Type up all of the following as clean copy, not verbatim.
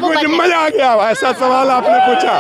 वो मजा आ गया। ऐसा सवाल आपने पूछा।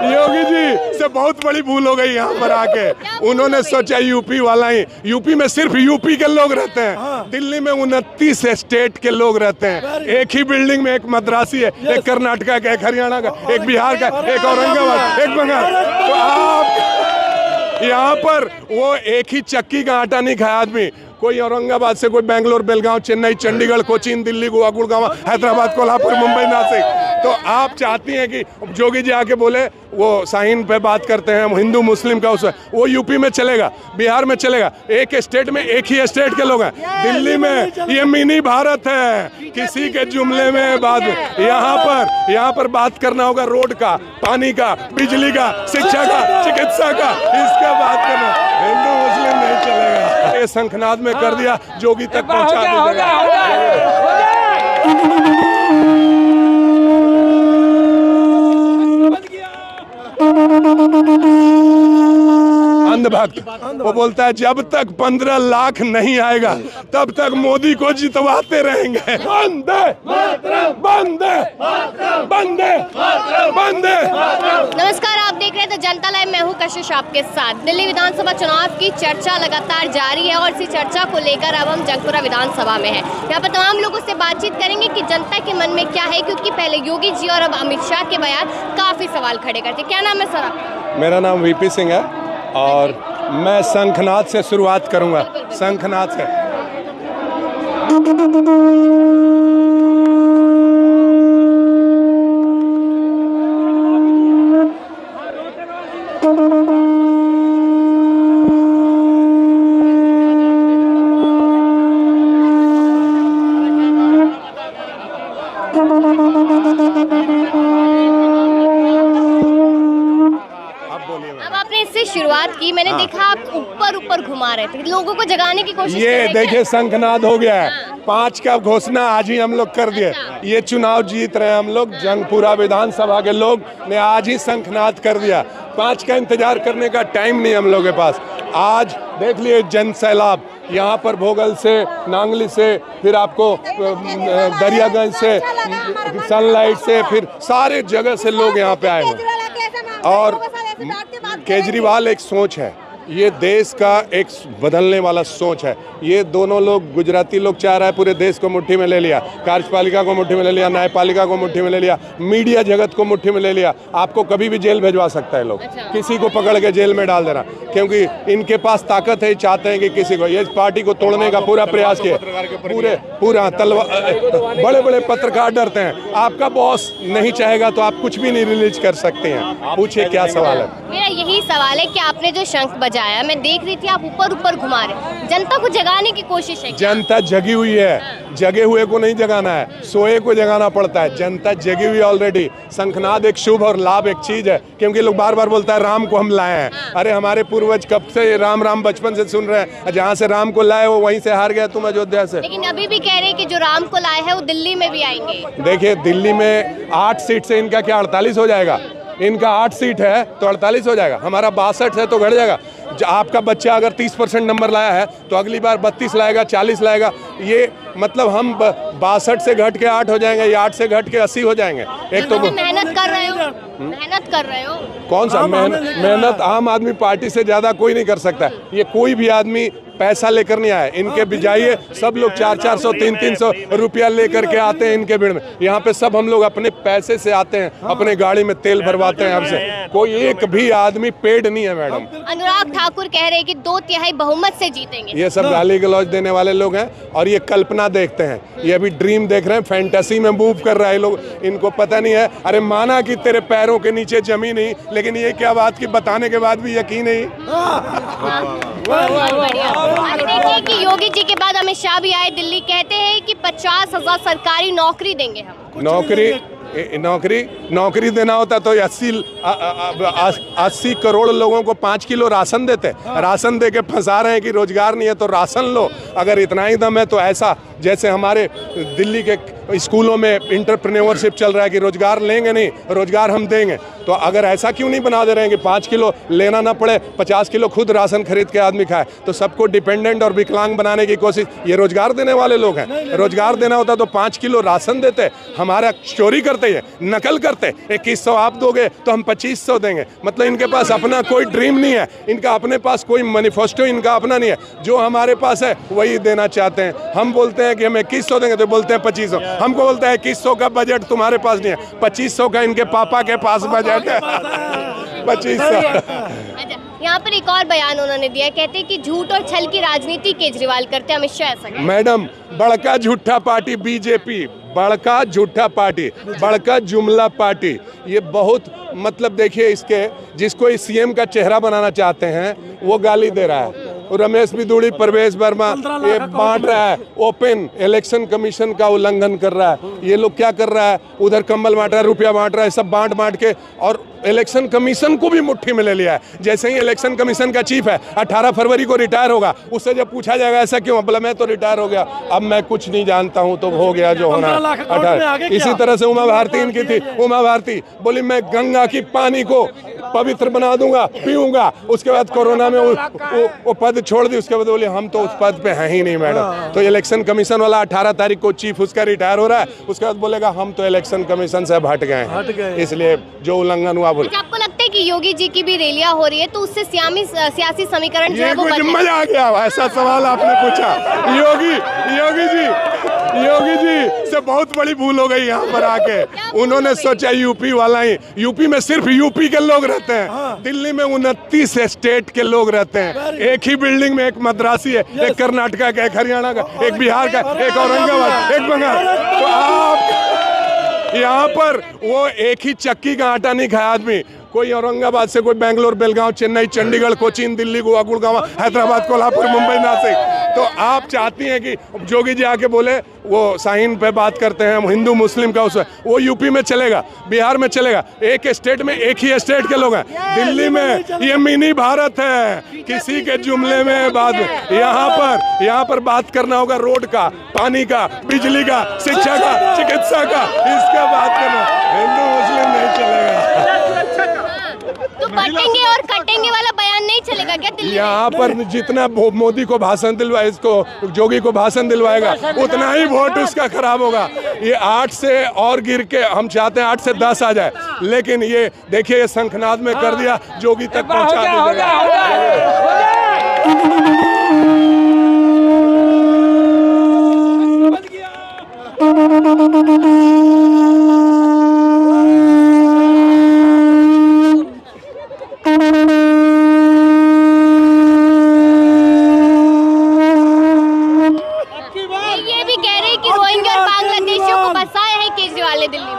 योगी जी से बहुत बड़ी भूल हो गई यहाँ पर आके। उन्होंने सोचा यूपी वाला ही, यूपी में सिर्फ यूपी के लोग रहते हैं, दिल्ली में 29 स्टेट के लोग रहते हैं। एक ही बिल्डिंग में एक मद्रासी है, एक कर्नाटका का, एक हरियाणा का, एक बिहार का, एक औरंगाबाद, एक बंगाल। तो आप यहाँ पर वो एक ही चक्की का आटा नहीं खाया आदमी। कोई औरंगाबाद से, कोई बेंगलोर, बेलगांव, चेन्नई, चंडीगढ़, कोचीन, दिल्ली, गोवा, गुड़गांव, हैदराबाद, कोल्हापुर, मुंबई, नासिक। तो आप चाहती हैं कि जोगी जी आके बोले वो शाहीन पे बात करते हैं हिंदू मुस्लिम का, उसमें वो यूपी में चलेगा, बिहार में चलेगा। एक स्टेट में एक ही स्टेट के लोग हैं। दिल्ली में ये मिनी भारत है, किसी के जुमले में बात। यहाँ पर बात करना होगा रोड का, पानी का, बिजली का, शिक्षा का, चिकित्सा का, इसका बात करना। हिंदू मुस्लिम नहीं चलेगा। ये शंखनाद में कर दिया, जोगी तक पहुंचा दीजिएगा। अंधभक्त वो बोलता है जब तक 15 लाख नहीं आएगा तब तक मोदी को जितवाते रहेंगे। बंदे बंदे बंदे बंदे। नमस्कार, आप देख रहे हैं तो जनता लाइव, मैं हूं कशिश आपके साथ। दिल्ली विधानसभा चुनाव की चर्चा लगातार जारी है और इसी चर्चा को लेकर अब हम जंगपुरा विधानसभा में हैं। यहाँ पर तमाम लोगों से बातचीत करेंगे कि जनता के मन में क्या है, क्योंकि पहले योगी जी और अब अमित शाह के बयान काफी सवाल खड़े करते। क्या नाम है सर आपका? मेरा नाम वीपी सिंह है और मैं शंखनाद से शुरुआत करूंगा। शंखनाद से शुरुआत की। मैंने देखा आप ऊपर घुमा रहे थे, लोगों को जगाने की कोशिश। ये देखिए शंखनाद हो गया है। 5 का घोषणा आज ही हम लोग कर दिए। ये चुनाव जीत रहे हैं हम लोग। जंगपुरा विधानसभा के लोग ने आज ही शंखनाद कर दिया। 5 का इंतजार करने का टाइम नहीं हम लोग के पास। आज देख लिए जन सैलाब, यहाँ पर भोगल से, नांगली से, फिर आपको दरियागंज से, सनलाइट से, फिर सारे जगह से लोग यहाँ पे आए हैं। और केजरीवाल एक सोच है, ये देश का एक बदलने वाला सोच है। ये दोनों लोग, गुजराती लोग चाह रहा है पूरे देश को मुट्ठी में ले लिया, कार्यपालिका को मुट्ठी में ले लिया, न्यायपालिका को मुट्ठी में ले लिया, मीडिया जगत को मुट्ठी में ले लिया। आपको कभी भी जेल भेजवा सकता है लोग, किसी को पकड़ के जेल में डाल देना, क्योंकि इनके पास ताकत है। चाहते हैं कि किसी को, ये पार्टी को तोड़ने का पूरा प्रयास किया। पूरा बड़े बड़े पत्रकार डरते हैं। आपका बॉस नहीं चाहेगा तो आप कुछ भी नहीं रिलीज कर सकते हैं। पूछिए क्या सवाल है? मेरा यही सवाल है कि आपने जो शंख बजाया, मैं देख रही थी आप ऊपर घुमा रहे, जनता को जगाने की कोशिश है। जनता जगी हुई है, जगे हुए को नहीं जगाना है, सोए को जगाना पड़ता है। जनता जगी हुई ऑलरेडी। शंखनाद एक शुभ और लाभ एक चीज है, क्योंकि लोग बार बार बोलता है राम को हम लाए हैं। अरे हमारे पूर्वज कब से राम राम बचपन से सुन रहे हैं। जहाँ से राम को लाए वो वहीं से हार गया तुम अयोध्या से। लेकिन अभी भी कह रहे हैं कि जो राम को लाए हैं वो दिल्ली में भी आएंगे। देखिए दिल्ली में 8 सीट से इनका क्या 48 हो जाएगा? इनका 8 सीट है तो 48 हो जाएगा। हमारा 62 है तो घट जाएगा। आपका बच्चा अगर 30% नंबर लाया है तो अगली बार 32 लाएगा, 40 लाएगा। ये मतलब हम 62 से घट के 8 हो जाएंगे, या 8 से घट के 80 हो जाएंगे। एक तो मेहनत कर रहे हो। कौन सा मेहनत? आम आदमी पार्टी से ज्यादा कोई नहीं कर सकता। ये कोई भी आदमी पैसा लेकर नहीं आया। इनके भी जाइए, सब लोग 400-400, 300-300 रुपया लेकर के आते हैं इनके भीड़ में। यहाँ पे सब हम लोग अपने पैसे से आते हैं, अपने गाड़ी में तेल भरवाते हैं। हमसे कोई एक भी आदमी पेड नहीं है मैडम। अनुराग ठाकुर कह रहे हैं कि 2/3 बहुमत से जीतेंगे। ये सब गाली गलौज देने वाले लोग हैं और ये कल्पना देखते हैं। ये अभी ड्रीम देख रहे हैं, फैंटेसी में मूव कर रहे हैं लोग। इनको पता नहीं है। अरे माना कि तेरे पैरों के नीचे जमीन नहीं, लेकिन ये क्या बात की बताने के बाद भी यकीन नहीं। देखिए कि योगी जी के बाद अमित शाह भी आए दिल्ली, कहते हैं कि 50,000 सरकारी नौकरी देंगे हम। नौकरी देना होता तो 80 करोड़ लोगों को 5 किलो राशन देते। राशन दे के फंसा रहे हैं कि रोजगार नहीं है तो राशन लो। अगर इतना ही दम है तो ऐसा जैसे हमारे दिल्ली के स्कूलों में इंटरप्रेन्योरशिप चल रहा है कि रोजगार लेंगे नहीं, रोजगार हम देंगे। तो अगर ऐसा क्यों नहीं बना दे रहे हैं कि 5 किलो लेना ना पड़े, 50 किलो खुद राशन खरीद के आदमी खाए। तो सबको डिपेंडेंट और विकलांग बनाने की कोशिश, ये रोजगार देने वाले लोग हैं। रोजगार देना होता तो 5 किलो राशन देते, हमारा चोरी करते हैं, नकल करते। 2100 आप दोगे तो हम 2500 देंगे। मतलब इनके पास अपना कोई ड्रीम नहीं है, इनका अपने पास कोई मैनिफेस्टो इनका अपना नहीं है। जो हमारे पास है वही देना चाहते हैं। हम बोलते हैं कि हम 2100 देंगे तो बोलते हैं 2500। हमको बोलता है 2100 का बजट तुम्हारे पास नहीं है, 2500 का इनके पापा के पास बजट है। 2500। अच्छा, यहाँ पर एक और बयान उन्होंने दिया, कहते हैं कि झूठ और छल की राजनीति केजरीवाल करते, अमित शाह ऐसा कहते हैं। मैडम, बड़का झूठा पार्टी बीजेपी, बड़का झूठा पार्टी, बड़का जुमला पार्टी। ये बहुत मतलब देखिए, इसके जिसको इस सीएम का चेहरा बनाना चाहते हैं वो गाली दे रहा है। रमेश बिदुड़ी, प्रवेश वर्मा ये बांट रहा है, ओपन इलेक्शन कमीशन का उल्लंघन कर रहा है। ये लोग क्या कर रहा है, उधर कंबल बांट रहा है, रुपया बांट रहा है, सब बांट के, और इलेक्शन कमीशन को भी मुट्ठी में ले लिया है। जैसे ही इलेक्शन कमीशन का चीफ है 18 फरवरी को रिटायर होगा, उससे जब पूछा जाएगा ऐसा क्यों, बोला मैं तो रिटायर हो गया, अब मैं कुछ नहीं जानता हूँ, तो हो गया जो होना। 18 इसी तरह से उमा भारती इनकी थी। उमा भारती बोली मैं गंगा की पानी को पवित्र बना दूंगा, पीऊंगा। उसके बाद कोरोना में वो पद छोड़ दी। उसके बाद बोली हम तो उस पद पे हैं ही नहीं मैडम। तो इलेक्शन कमीशन वाला 18 तारीख को चीफ उसका रिटायर हो रहा है, उसके बाद बोलेगा हम तो इलेक्शन कमीशन से हट गए हैं, इसलिए जो उल्लंघन हुआ। आपको लगता है कि योगी जी की भी रैलियां हो रही है तो उससे सियासी समीकरण जो है वो बदले? मजा आ गया, ऐसा सवाल आपने पूछा। योगी जी से बहुत बड़ी भूल हो गई यहाँ पर आके। उन्होंने सोचा यूपी वाला ही, यूपी में सिर्फ यूपी के लोग रहते हैं, दिल्ली में 29 स्टेट के लोग रहते हैं। एक ही बिल्डिंग में एक मद्रासी है, एक कर्नाटका का, एक हरियाणा का, एक बिहार का, एक औरंगाबाद, एक बंगाल। तो आप यहाँ पर वो एक ही चक्की का आटा नहीं खाया आदमी। कोई औरंगाबाद से, कोई बेंगलोर, बेलगांव, चेन्नई, चंडीगढ़, कोचीन, दिल्ली, गोवा, गुड़गांव, हैदराबाद, कोल्हापुर, मुंबई, नासिक। तो आप चाहती हैं कि जोगी जी आके बोले, वो शाहीन पे बात करते हैं हिंदू मुस्लिम का, उसमें वो यूपी में चलेगा, बिहार में चलेगा। एक स्टेट में एक ही स्टेट के लोग हैं। दिल्ली में ये मिनी भारत है, किसी के जुमले में बात में। यहाँ पर बात करना होगा रोड का, पानी का, बिजली का, शिक्षा का, चिकित्सा का, इसका बात करना। हिंदू मुस्लिम नहीं चलेगा। तो बटेंगे और कटेंगे वाला बयान नहीं चलेगा क्या दिल्ली में? यहाँ पर जितना मोदी को भाषण दिलवाए, इसको जोगी को भाषण दिलवाएगा, उतना ही वोट उसका खराब होगा। ये 8 से और गिर के, हम चाहते हैं 8 से 10 आ जाए, लेकिन ये देखिए ये शंखनाद में कर दिया, जोगी तक पहुँचा दीजिएगा।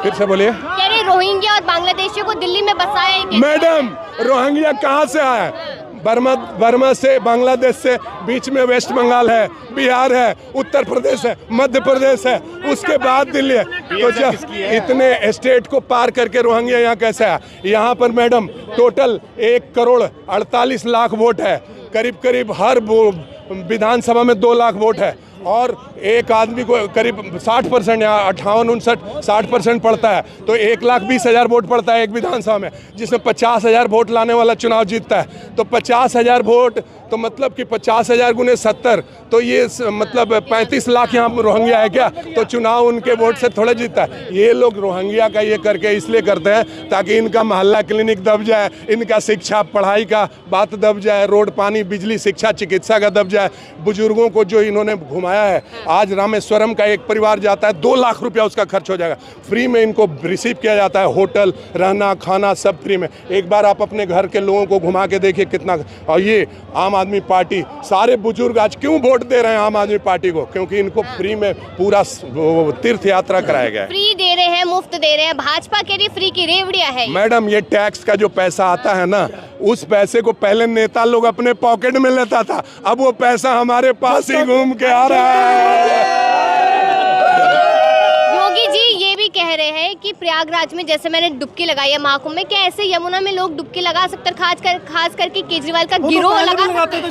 फिर से बोलिए। कह रहे रोहिंग्या और बांग्लादेशियों को दिल्ली में बसाया है। मैडम, रोहिंग्या कहाँ से आया? बर्मा से, बांग्लादेश से, बीच में वेस्ट बंगाल है, बिहार है, उत्तर प्रदेश है, मध्य प्रदेश है, उसके बाद दिल्ली है। तो जब इतने स्टेट को पार करके रोहिंग्या यहाँ कैसे आया? यहाँ पर madam total 1 crore 48 lakh vote है, करीब हर विधानसभा में 2 लाख वोट है, और एक आदमी को करीब 60% या 58-59 60% पड़ता है। तो 1,20,000 वोट पड़ता है एक विधानसभा में, जिसमें 50,000 वोट लाने वाला चुनाव जीतता है। तो 50,000 वोट, तो मतलब कि 50,000 गुने 70, तो ये मतलब 35 लाख यहाँ रोहिंग्या है क्या? तो चुनाव उनके वोट से थोड़ा जीतता है। ये लोग रोहिंग्या का ये करके इसलिए करते हैं ताकि इनका मोहल्ला क्लिनिक दब जाए, इनका शिक्षा पढ़ाई का बात दब जाए, रोड, पानी, बिजली, शिक्षा, चिकित्सा का दब जाए। बुजुर्गों को जो इन्होंने घुमाया है, आज रामेश्वरम का एक परिवार जाता है 2 लाख रुपया उसका खर्च हो जाएगा, फ्री में इनको रिसीव किया जाता है, होटल, रहना, खाना सब फ्री में। एक बार आप अपने घर के लोगों को घुमा के देखिए कितना। और ये आम आदमी पार्टी, सारे बुजुर्ग आज क्यों वोट दे रहे हैं आम आदमी पार्टी को? क्योंकि इनको फ्री में पूरा तीर्थ यात्रा कराया गया है। फ्री दे रहे हैं, मुफ्त दे रहे हैं। भाजपा के लिए फ्री की रेवड़ियां है। मैडम, ये टैक्स का जो पैसा आता है ना, उस पैसे को पहले नेता लोग अपने पॉकेट में लेता था, अब वो पैसा हमारे पास ही घूम के आ रहा है। योगी जी ये भी कह रहे हैं कि प्रयागराज में जैसे मैंने डुबकी लगाई है महाकुंभ में, क्या ऐसे यमुना में लोग डुबकी लगा सकते हैं? खास करके केजरीवाल का गिरोह लगा सकते हैं।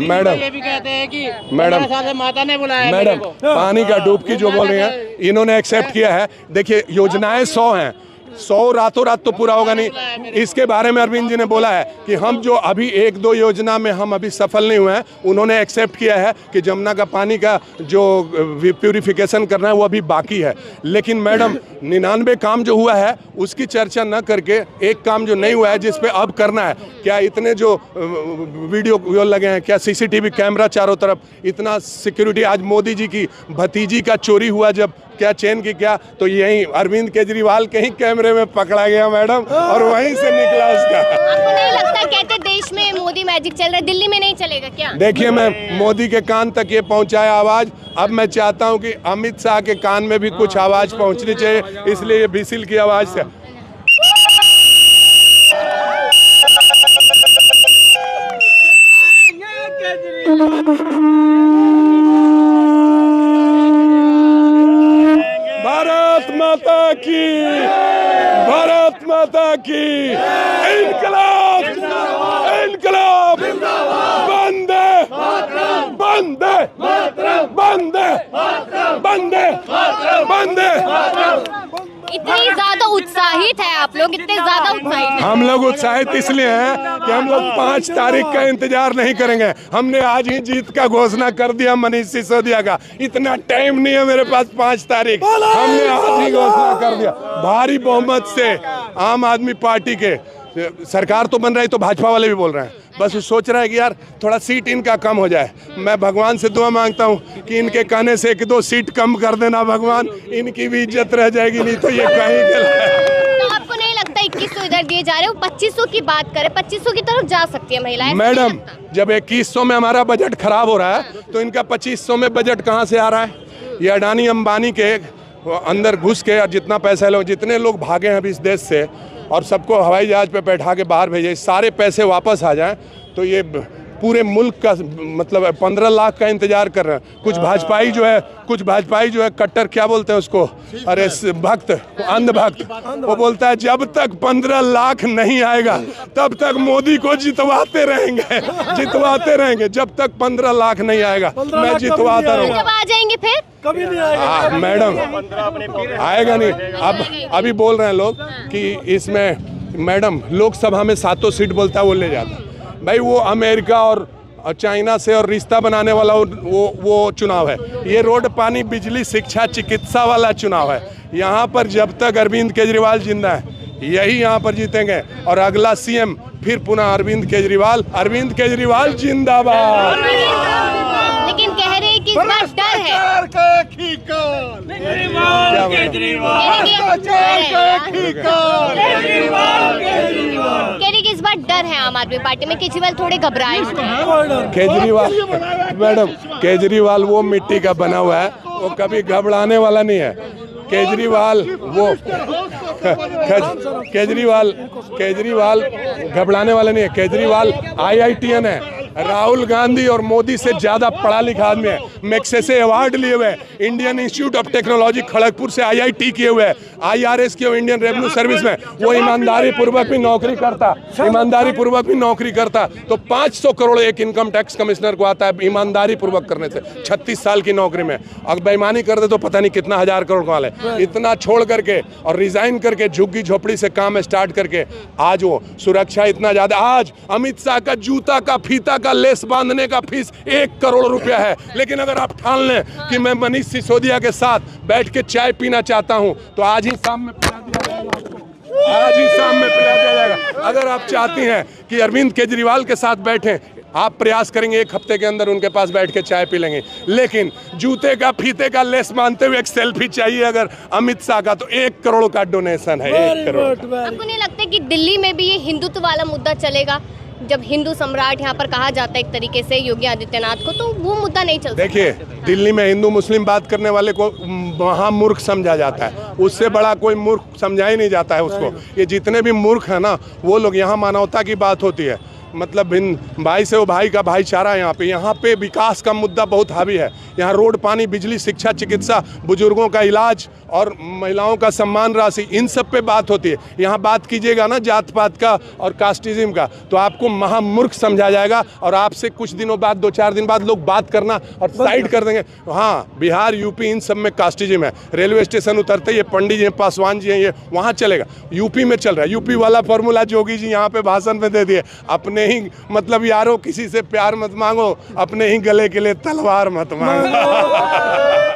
मैडम ये भी कहते हैं कि मैडम माता ने बुलाया मैडम पानी का डुबकी जो बोल रही हैं इन्होंने एक्सेप्ट किया है। देखिए योजनाएं 100 हैं, 100 रातों रात तो पूरा होगा नहीं। इसके बारे में अरविंद जी ने बोला है कि हम जो अभी 1-2 योजना में हम अभी सफल नहीं हुए हैं, उन्होंने एक्सेप्ट किया है कि जमुना का पानी का जो प्यूरिफिकेशन करना है वो अभी बाकी है। लेकिन मैडम 99 काम जो हुआ है उसकी चर्चा न करके एक काम जो नहीं हुआ है जिस पे अब करना है, क्या इतने जो वीडियो लगे हैं, क्या सीसीटीवी कैमरा चारों तरफ, इतना सिक्योरिटी, आज मोदी जी की भतीजी का चोरी हुआ जब, क्या चेन की क्या, तो यही अरविंद केजरीवाल के ही कैमरे में पकड़ा गया मैडम, और वहीं से निकला उसका। आपको नहीं लगता कहते देश में मोदी मैजिक चल रहा है, दिल्ली में नहीं चलेगा क्या? देखिए मैं मोदी के कान तक ये पहुंचाया आवाज, अब मैं चाहता हूं कि अमित शाह के कान में भी कुछ आवाज पहुंचनी चाहिए, इसलिए ये बिसिल की आवाज से भारत माता की, भारत माता की, इनकलाब, इनकलाब, वंदे वंदे वंदे वंदे वंदे। इतनी ज्यादा उत्साहित है आप लोग, इतने ज्यादा उत्साहित हैं। हम लोग उत्साहित इसलिए हैं कि हम लोग 5 तारीख का इंतजार नहीं करेंगे। हमने आज ही जीत का घोषणा कर दिया मनीष सिसोदिया का, इतना टाइम नहीं है मेरे पास 5 तारीख, हमने आज ही घोषणा कर दिया। भारी बहुमत से आम आदमी पार्टी के सरकार तो बन रही, तो भाजपा वाले भी बोल रहे हैं, बस सोच रहा है कि यार थोड़ा सीट इनका कम हो जाए। मैं भगवान से दुआ मांगता हूँ कि इनके कहने से 1-2 सीट कम कर देना भगवान, इनकी भी इज्जत रह जाएगी, नहीं तो ये कहीं के। तो आपको नहीं लगता 2100 इधर दिए जा रहे हो, 2500 की बात करें, 2500 की तरफ जा सकती है महिलाएं? मैडम जब 2100 में हमारा बजट खराब हो रहा है तो इनका 2500 में बजट कहाँ से आ रहा है? ये अडानी अंबानी के अंदर घुस के और जितना पैसा लोग, जितने लोग भागे हैं अभी इस देश से और सबको हवाई जहाज पे बैठा के बाहर भेजे, सारे पैसे वापस आ जाएं तो ये पूरे मुल्क का मतलब 15 लाख का इंतजार कर रहे हैं। कुछ भाजपाई जो है कट्टर, क्या बोलते हैं उसको, अरे भक्त, अंधभक्त, वो बोलता है जब तक 15 लाख नहीं आएगा तब तक मोदी को जितवाते रहेंगे, जितवाते रहेंगे, जब तक 15 लाख नहीं आएगा मैं जितवाता रहूँगा। जब आ जाएंगे फिर कभी नहीं आएगा मैडम, आएगा नहीं। अब अभी बोल रहे हैं लोग कि इसमें मैडम लोकसभा में 7 सीट बोलता है वो ले जाता। भाई वो अमेरिका और चाइना से और रिश्ता बनाने वाला वो चुनाव है, ये रोड पानी बिजली शिक्षा चिकित्सा वाला चुनाव है। यहाँ पर जब तक अरविंद केजरीवाल जिंदा है यही यहाँ पर जीतेंगे, और अगला सीएम फिर पुनः अरविंद केजरीवाल, अरविंद केजरीवाल जिंदाबाद। लेकिन कह रहे हैं कि इस बार डर है, कह रही कि इस बार डर है आम आदमी पार्टी में, केजरीवाल थोड़े घबराए हुए हैं। केजरीवाल मैडम, केजरीवाल वो मिट्टी का बना हुआ है, वो कभी घबराने वाला नहीं है। केजरीवाल घबराने वाला नहीं है। केजरीवाल IITN है, राहुल गांधी और मोदी से ज्यादा पढ़ा लिखा आदमी है, मैक्सेसे अवार्ड लिए हुए, Indian institute of technology Kharagpur से IIT किए हुए, IRS किए, इंडियन रेवेन्यू सर्विस में वो ईमानदारी पूर्वक भी नौकरी करता, तो 500 करोड़ एक इनकम टैक्स कमिश्नर को आता है ईमानदारी पूर्वक करने से, 36 साल की नौकरी में। अगर बेईमानी कर दे तो पता नहीं कितना 1000 करोड़ का वाले, इतना छोड़ करके और रिजाइन करके झुग्गी झोपड़ी से काम स्टार्ट करके आज वो सुरक्षा इतना ज्यादा, आज अमित शाह का जूता का फीता का लेस बांधने का फीस 1 करोड़ रुपया है। लेकिन अगर आप ठान लें कि मैं मनीष सिसोदिया के साथ बैठ के चाय पीना चाहता हूं तो आज ही शाम में पिला दिया जाएगा, आज ही शाम में पिला दिया जाएगा। अगर आप चाहती हैं कि अरविंद केजरीवाल के साथ बैठें, आप प्रयास करेंगे 1 हफ्ते के अंदर उनके पास बैठ के चाय पी लेंगे, लेकिन जूते का फीते का लेस मानते हुए एक सेल्फी चाहिए अगर अमित शाह का, तो 1 करोड़ का डोनेशन है, 1 करोड़। आपको नहीं लगता कि दिल्ली में भी ये हिंदुत्व वाला मुद्दा चलेगा? जब हिंदू सम्राट यहाँ पर कहा जाता है एक तरीके से योगी आदित्यनाथ को, तो वो मुद्दा नहीं चलता। देखिए दिल्ली में हिंदू मुस्लिम बात करने वाले को महामूर्ख समझा जाता है, उससे बड़ा कोई मूर्ख समझा ही नहीं जाता है उसको। ये जितने भी मूर्ख है ना वो लोग, यहाँ मानवता की बात होती है, मतलब भाई से वो भाई का भाईचारा है। यहाँ पे विकास का मुद्दा बहुत हावी है। यहाँ रोड, पानी, बिजली, शिक्षा, चिकित्सा, बुजुर्गों का इलाज और महिलाओं का सम्मान राशि, इन सब पे बात होती है। यहाँ बात कीजिएगा ना जात पात का और कास्टिज्म का, तो आपको महामूर्ख समझा जाएगा और आपसे कुछ दिनों बाद, 2-4 दिन बाद लोग बात करना और साइड कर देंगे। हाँ, बिहार, यूपी, इन सब में कास्टिज्म है। रेलवे स्टेशन उतरते ये पंडित जी हैं, पासवान जी हैं, ये वहाँ चलेगा। यूपी में चल रहा है, यूपी वाला फॉर्मूला जोगी जी यहाँ पे भाषण में दे दिए, अपने ही मतलब यारो किसी से प्यार मत मांगो, अपने ही गले के लिए तलवार मत मांगो।